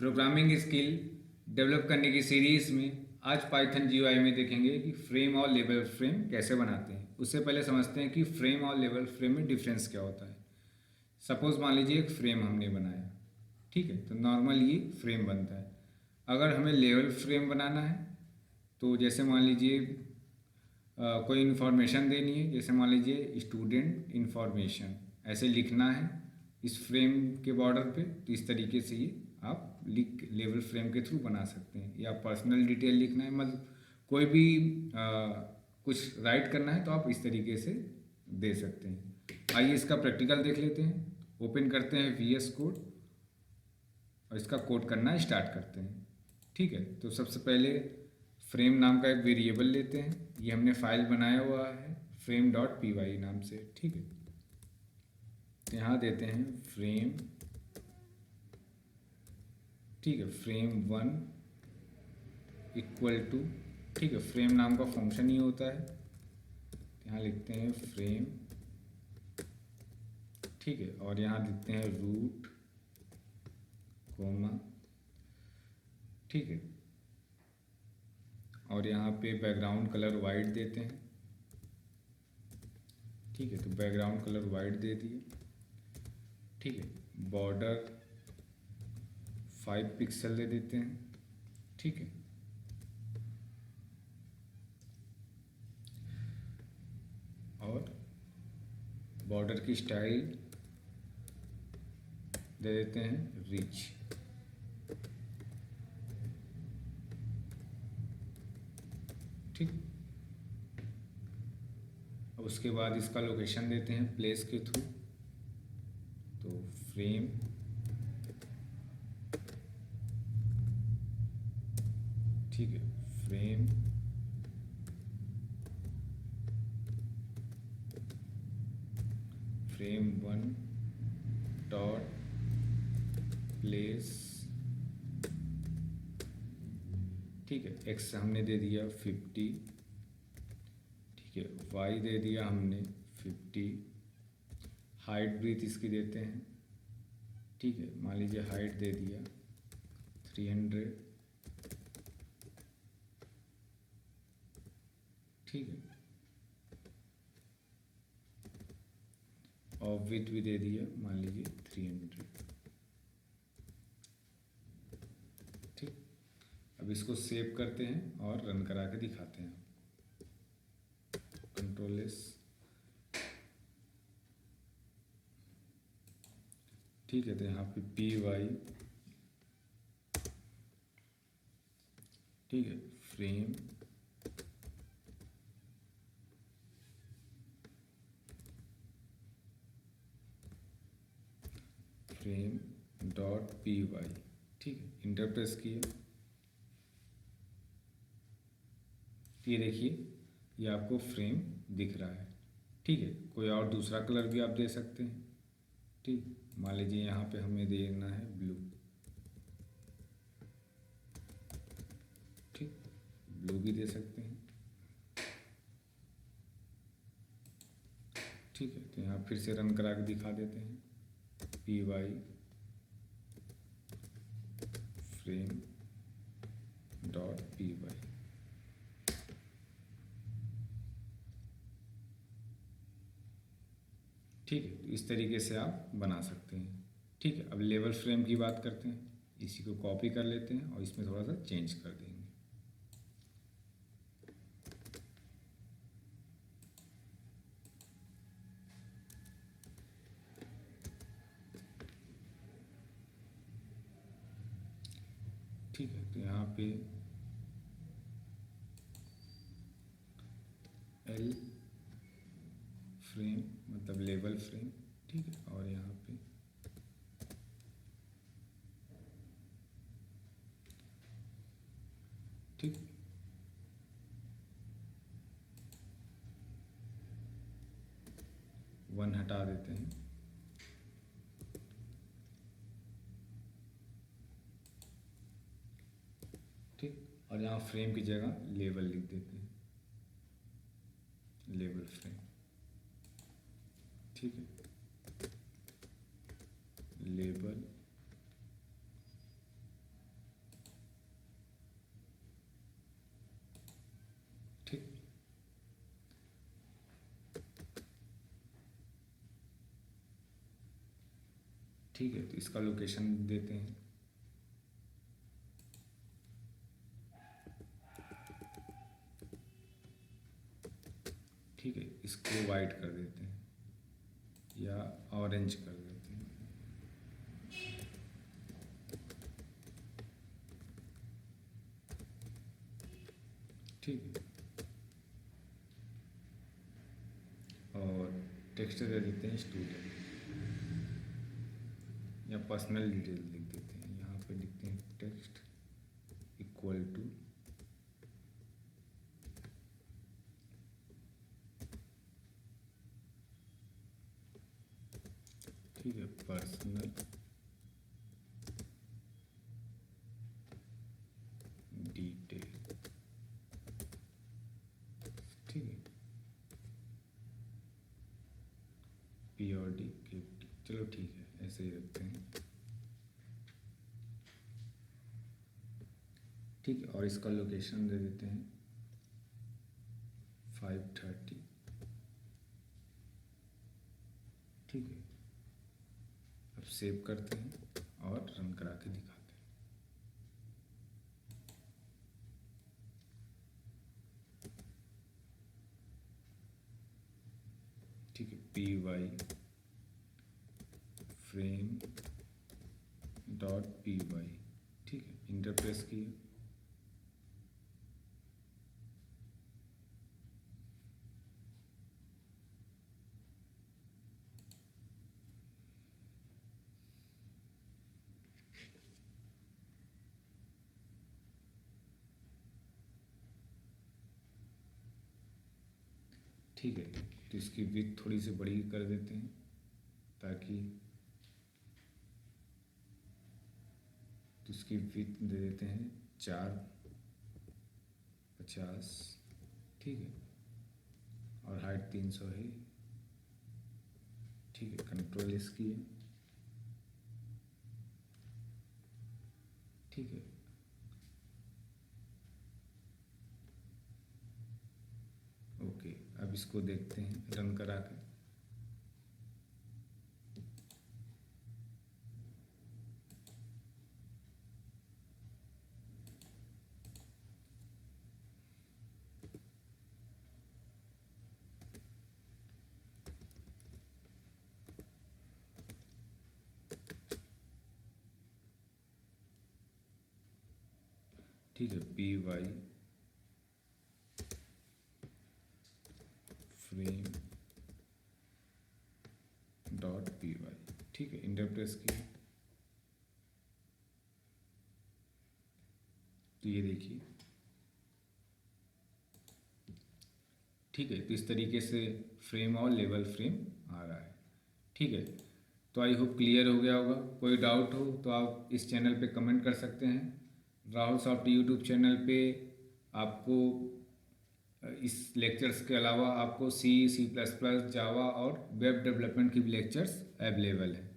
Programming skill develop करने की series में आज पाइथन GUI में देखेंगे कि फ्रेम और लेवल फ्रेम कैसे बनाते हैं। उससे पहले समझते हैं कि फ्रेम और लेवल फ्रेम में डिफरेंस क्या होता है। सपोज़ मान लीजिए एक फ्रेम हमने बनाया, ठीक है, तो नॉर्मल ये फ्रेम बनता है। अगर हमें लेवल फ्रेम बनाना है तो जैसे मान लीजिए कोई इन्फॉर्मेशन देनी है, जैसे मान लीजिए स्टूडेंट इन्फॉर्मेशन, ऐसे लिखना है इस फ्रेम के बॉर्डर पे, तो इस तरीके से ये आप लिख लेवल फ्रेम के थ्रू बना सकते हैं। या पर्सनल डिटेल लिखना है, मतलब कोई भी कुछ राइट करना है तो आप इस तरीके से दे सकते हैं। आइए इसका प्रैक्टिकल देख लेते हैं। ओपन करते हैं VS कोड और इसका कोड करना स्टार्ट करते हैं। ठीक है, तो सबसे पहले फ्रेम नाम का एक वेरिएबल लेते हैं। ये हमने फाइल बनाया हुआ है frame.py नाम से। ठीक है, यहाँ देते हैं फ्रेम, ठीक है, frame1 इक्वल टू, ठीक है, फ्रेम नाम का फंक्शन ही होता है, यहाँ लिखते हैं फ्रेम, ठीक है, और यहाँ लिखते हैं रूट कोमा, ठीक है, और यहाँ पे बैकग्राउंड कलर वाइट देते हैं। ठीक है, तो बैकग्राउंड कलर वाइट दे दिए। ठीक है, बॉर्डर 5 पिक्सल दे देते हैं। ठीक है, और बॉर्डर की स्टाइल दे देते हैं रिच। ठीक, अब उसके बाद इसका लोकेशन देते हैं प्लेस के थ्रू, तो फ्रेम, ठीक है, फ्रेम frame1 डॉट प्लेस, ठीक है, एक्स हमने दे दिया 50, ठीक है, वाई दे दिया हमने 50, हाइट ब्रीथ इसकी देते हैं, ठीक है, मान लीजिए हाइट दे दिया 300, ठीक है, और विड्थ भी दे दिया मान लीजिए 300। ठीक, अब इसको सेव करते हैं और रन करा के दिखाते हैं। कंट्रोल S, ठीक है, तो यहाँ पे PY, ठीक है, फ्रेम, frame.py, ठीक है, इंटर प्रेस किया। ये देखिए, ये आपको फ्रेम दिख रहा है। ठीक है, कोई और दूसरा कलर भी आप दे सकते हैं। ठीक, मान लीजिए यहाँ पे हमें देना है ब्लू, ठीक, ब्लू भी दे सकते हैं। ठीक है, तो यहाँ फिर से रन करा के दिखा देते हैं। PY frame.py, ठीक है, तो इस तरीके से आप बना सकते हैं। ठीक है, अब लेवल फ्रेम की बात करते हैं। इसी को कॉपी कर लेते हैं और इसमें थोड़ा सा चेंज कर देंगे। ठीक है, तो यहाँ पे L फ्रेम मतलब लेवल फ्रेम, ठीक है, और यहाँ पे ठीक, वन हटा देते हैं। ठीक, और यहाँ फ्रेम की जगह लेवल लिख देते हैं, लेवल फ्रेम, ठीक है, लेबल ठीक है, तो इसका लोकेशन देते हैं। ठीक है, इसको वाइट कर देते हैं या ऑरेंज कर देते हैं। ठीक है, और टेक्स्ट दे देते हैं स्टूडेंट या पर्सनल डिटेल लिख देते हैं। यहाँ पे लिखते हैं टेक्स्ट इक्वल टू ठीक है पर्सनल डिटेल। ठीक है, पी और डी के, चलो ठीक है ऐसे ही रखते हैं। ठीक है, और इसका लोकेशन दे देते हैं 530। ठीक है, अब सेव करते हैं और रन करा के दिखाते हैं। ठीक है, P Y frame dot P Y. ठीक है, इंटर प्रेस किए। ठीक है, तो इसकी विड्थ थोड़ी सी बड़ी कर देते हैं ताकि, तो इसकी विड्थ दे देते हैं 450। ठीक है, और हाइट 300 है। ठीक है, कंट्रोल एस किए। ठीक है, ओके, अब इसको देखते हैं रन करा के। ठीक है, P Y frame dot P Y. ठीक है, इंटर प्रेस किया तो ये देखिए। ठीक है, तो इस तरीके से फ्रेम और लेवल फ्रेम आ रहा है। ठीक है, तो आई होप क्लियर हो गया होगा। कोई डाउट हो तो आप इस चैनल पे कमेंट कर सकते हैं। राहुल सॉफ्ट यूट्यूब चैनल पे आपको इस लेक्चर्स के अलावा आपको सी, सी प्लस प्लस, जावा और वेब डेवलपमेंट की भी लेक्चर्स अवेलेबल है।